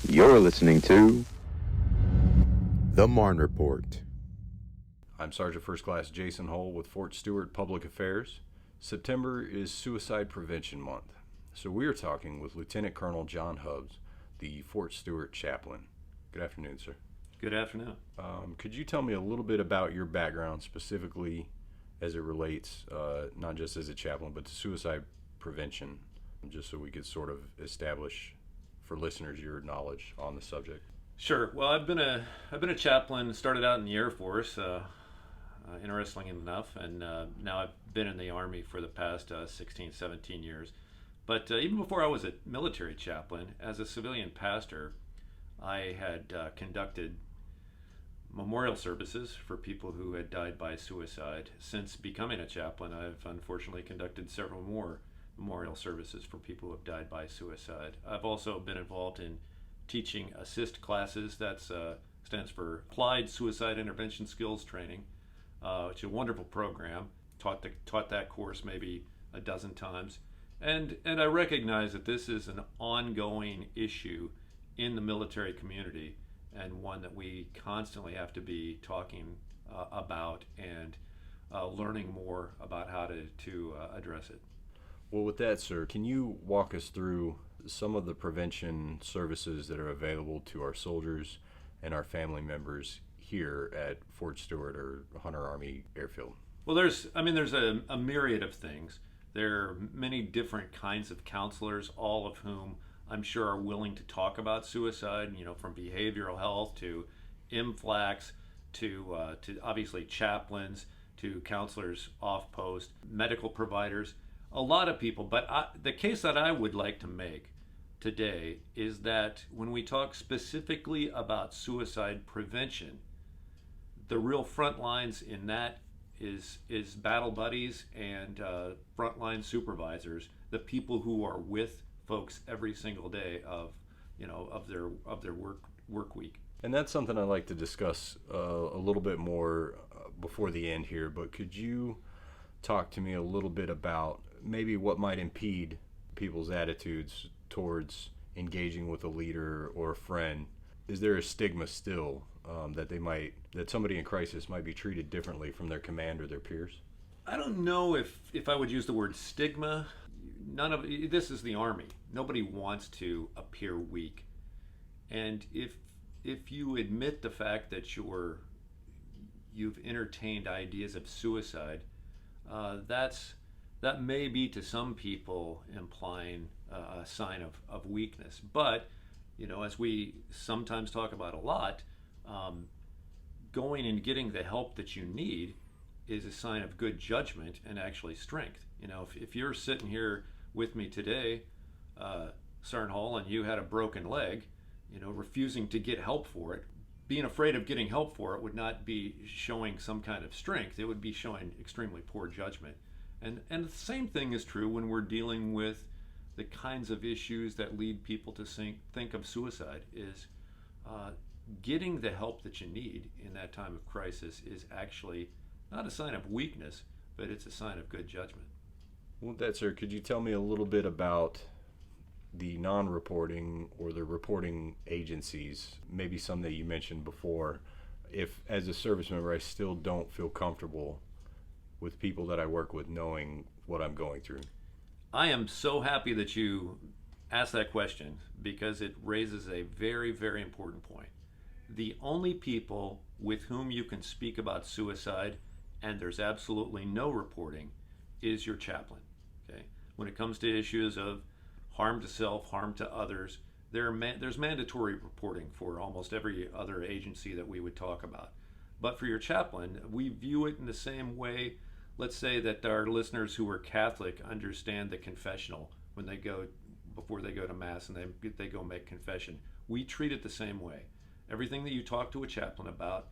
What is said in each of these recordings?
You're listening to the Marne Report. I'm Sergeant First Class Jason Hull with Fort Stewart Public Affairs. September is Suicide Prevention Month, so we are talking with Lieutenant Colonel John Hubbs, the Fort Stewart Chaplain. Good afternoon, sir. Good afternoon. Could you tell me a little bit about your background, specifically as it relates, not just as a chaplain, but to suicide prevention, just so we could sort of establish for listeners your knowledge on the subject? Sure. Well, I've been a chaplain. Started out in the Air Force, interestingly enough, and now I've been in the Army for the past 16, 17 years. But even before I was a military chaplain, as a civilian pastor, I had conducted memorial services for people who had died by suicide. Since becoming a chaplain, I've unfortunately conducted several more memorial services for people who have died by suicide. I've also been involved in teaching assist classes. That stands for Applied Suicide Intervention Skills Training, which is a wonderful program. Taught that course maybe a dozen times. And I recognize that this is an ongoing issue in the military community, and one that we constantly have to be talking about and learning more about how to address it. Well, with that, sir, can you walk us through some of the prevention services that are available to our soldiers and our family members here at Fort Stewart or Hunter Army Airfield? Well, there's a myriad of things. There are many different kinds of counselors, all of whom I'm sure are willing to talk about suicide, from behavioral health to MFLACs to obviously chaplains to counselors off post, medical providers, a lot of people. But the case that I would like to make today is that when we talk specifically about suicide prevention, the real front lines in that is battle buddies and frontline supervisors, the people who are with folks every single day of their work week. And that's something I'd like to discuss a little bit more before the end here, but could you talk to me a little bit about maybe what might impede people's attitudes towards engaging with a leader or a friend? Is there a stigma still that somebody in crisis might be treated differently from their command or their peers? I don't know if I would use the word stigma. This is the Army. Nobody wants to appear weak. And if you admit the fact that you've entertained ideas of suicide, that may be to some people implying a sign of weakness. But as we sometimes talk about a lot, going and getting the help that you need is a sign of good judgment and actually strength. If you're sitting here with me today, Sergeant Hall, and you had a broken leg, refusing to get help for it, being afraid of getting help for it would not be showing some kind of strength. It would be showing extremely poor judgment. And the same thing is true when we're dealing with the kinds of issues that lead people to think of suicide. Is getting the help that you need in that time of crisis is actually not a sign of weakness, but it's a sign of good judgment. Well, that, sir, could you tell me a little bit about the non-reporting or the reporting agencies, maybe some that you mentioned before? If, as a service member, I still don't feel comfortable with people that I work with knowing what I'm going through. I am so happy that you asked that question, because it raises a very, very important point. The only people with whom you can speak about suicide, and there's absolutely no reporting, is your chaplain. Okay? When it comes to issues of harm to self, harm to others, there's mandatory reporting for almost every other agency that we would talk about. But for your chaplain, we view it in the same way. Let's say that our listeners who are Catholic understand the confessional before they go to Mass and they go make confession. We treat it the same way. Everything that you talk to a chaplain about,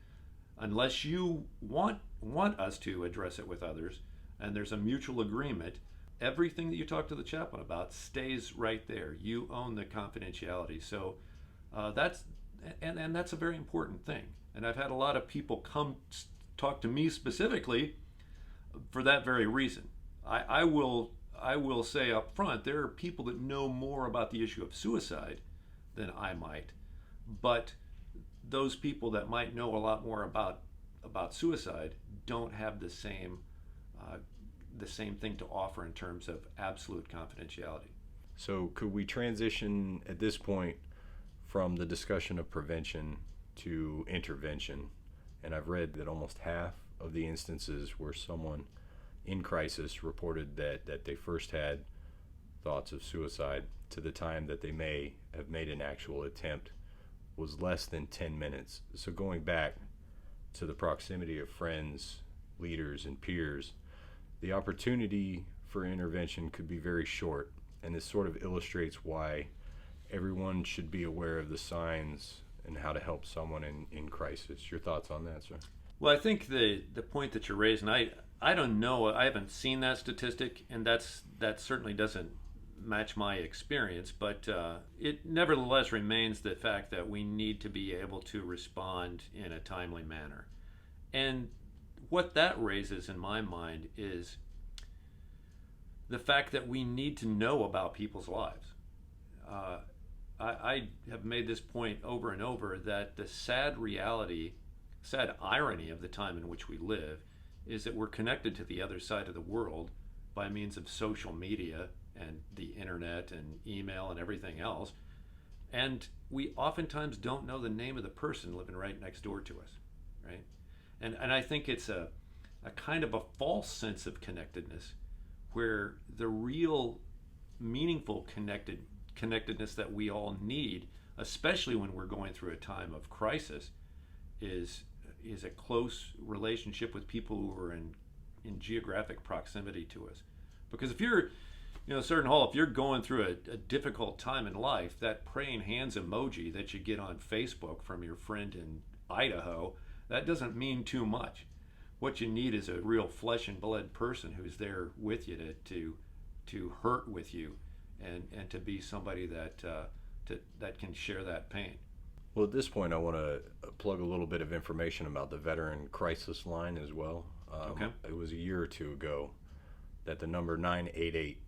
unless you want us to address it with others, and there's a mutual agreement, everything that you talk to the chaplain about stays right there. You own the confidentiality. So that's a very important thing. And I've had a lot of people come talk to me specifically for that very reason. I will say up front, there are people that know more about the issue of suicide than I might. but those people that might know a lot more about suicide don't have the same thing to offer in terms of absolute confidentiality. So could we transition at this point from the discussion of prevention to intervention? And I've read that almost half of the instances where someone in crisis reported that they first had thoughts of suicide to the time that they may have made an actual attempt was less than 10 minutes. So going back to the proximity of friends, leaders, and peers, the opportunity for intervention could be very short, and this sort of illustrates why everyone should be aware of the signs and how to help someone in crisis. Your thoughts on that, sir? Well, I think the point that you're raising, I don't know, I haven't seen that statistic, and that certainly doesn't match my experience, but it nevertheless remains the fact that we need to be able to respond in a timely manner. And what that raises in my mind is the fact that we need to know about people's lives. I have made this point over and over that the sad irony of the time in which we live is that we're connected to the other side of the world by means of social media and the internet and email and everything else. And we oftentimes don't know the name of the person living right next door to us, right? And I think it's a kind of a false sense of connectedness, where the real meaningful connectedness that we all need, especially when we're going through a time of crisis, is a close relationship with people who are in geographic proximity to us. Because if you're, Sergeant Hall, if you're going through a difficult time in life, that praying hands emoji that you get on Facebook from your friend in Idaho, that doesn't mean too much. What you need is a real flesh and blood person who's there with you to hurt with you and to be somebody that can share that pain. Well, at this point, I want to plug a little bit of information about the Veteran Crisis Line as well. Okay. It was a year or two ago that the number 988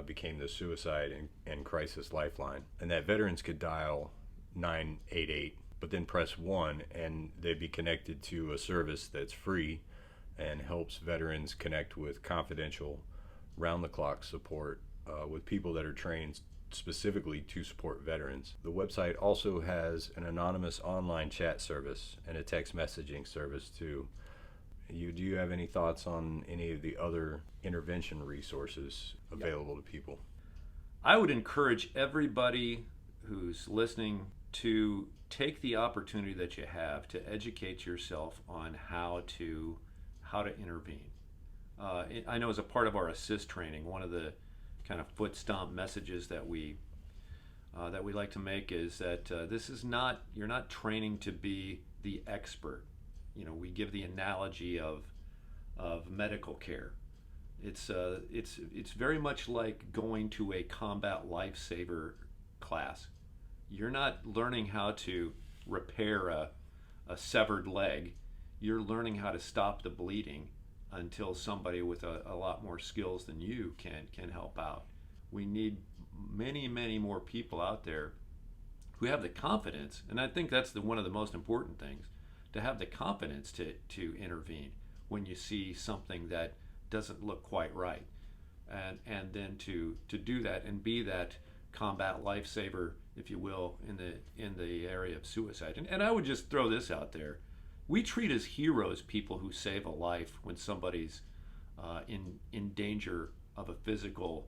became the Suicide and Crisis Lifeline, and that veterans could dial 988, but then press 1, and they'd be connected to a service that's free and helps veterans connect with confidential, round-the-clock support with people that are trained specifically to support veterans. The website also has an anonymous online chat service and a text messaging service too. Do you have any thoughts on any of the other intervention resources available to people? I would encourage everybody who's listening to take the opportunity that you have to educate yourself on how to intervene. I know as a part of our assist training, one of the kind of foot stomp messages that we like to make is that you're not training to be the expert. We give the analogy of medical care. It's very much like going to a combat lifesaver class. You're not learning how to repair a severed leg. You're learning how to stop the bleeding until somebody with a lot more skills than you can help out. We need many, many more people out there who have the confidence, and I think that's one of the most important things, to have the confidence to intervene when you see something that doesn't look quite right, and then to do that and be that combat lifesaver, if you will, in the area of suicide. And I would just throw this out there: we treat as heroes people who save a life when somebody's in danger of a physical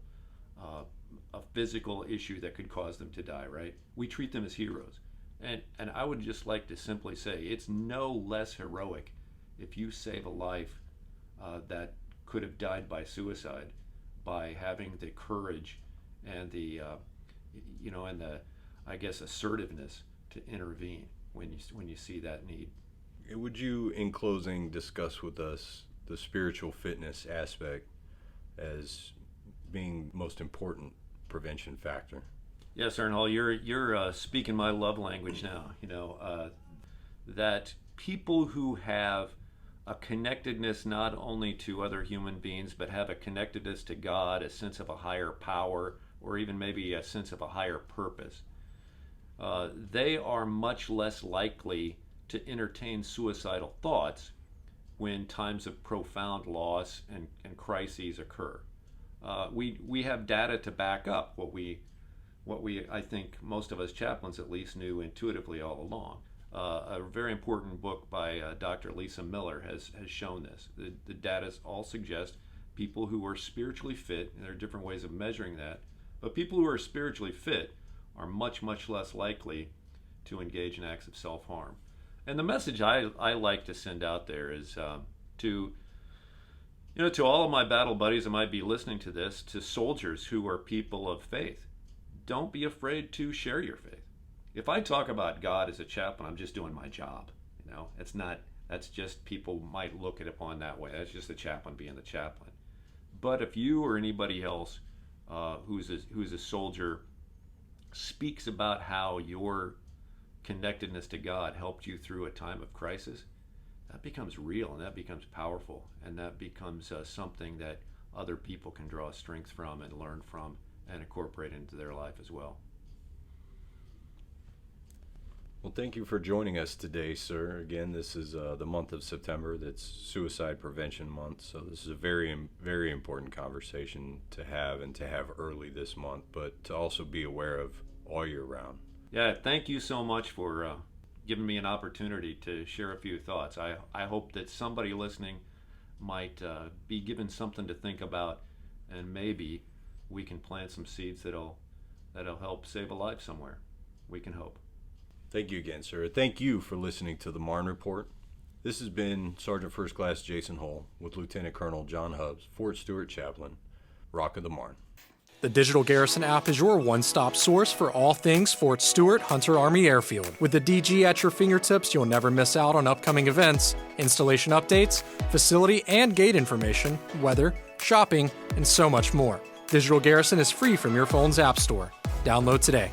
issue that could cause them to die. Right? We treat them as heroes. And I would just like to simply say it's no less heroic if you save a life that could have died by suicide by having the courage and the I guess assertiveness to intervene when you see that need. Would you, in closing, discuss with us the spiritual fitness aspect as being most important prevention factor? Yes, Sergeant Hall, you're speaking my love language now. That people who have a connectedness not only to other human beings, but have a connectedness to God, a sense of a higher power, or even maybe a sense of a higher purpose, they are much less likely to entertain suicidal thoughts when times of profound loss and crises occur. We have data to back up what we I think most of us chaplains at least knew intuitively all along. A very important book by Dr. Lisa Miller has shown this. The data all suggest people who are spiritually fit, and there are different ways of measuring that, but people who are spiritually fit are much, much less likely to engage in acts of self-harm. And the message I like to send out there is to all of my battle buddies that might be listening to this, to soldiers who are people of faith, don't be afraid to share your faith. If I talk about God as a chaplain, I'm just doing my job. That's just, people might look at it upon that way. That's just the chaplain being the chaplain. But if you or anybody else who's a soldier speaks about how your connectedness to God helped you through a time of crisis, that becomes real, and that becomes powerful, and that becomes something that other people can draw strength from and learn from and incorporate into their life as well. Well, thank you for joining us today, sir. Again, this is the month of September. That's Suicide Prevention Month, so this is a very, very important conversation to have, and to have early this month, but to also be aware of all year round. Yeah, thank you so much for giving me an opportunity to share a few thoughts. I hope that somebody listening might be given something to think about, and maybe we can plant some seeds that'll help save a life somewhere. We can hope. Thank you again, sir. Thank you for listening to the Marne Report. This has been Sergeant First Class Jason Hull with Lieutenant Colonel John Hubbs, Fort Stewart Chaplain, Rock of the Marne. The Digital Garrison app is your one-stop source for all things Fort Stewart-Hunter Army Airfield. With the DG at your fingertips, you'll never miss out on upcoming events, installation updates, facility and gate information, weather, shopping, and so much more. Digital Garrison is free from your phone's app store. Download today.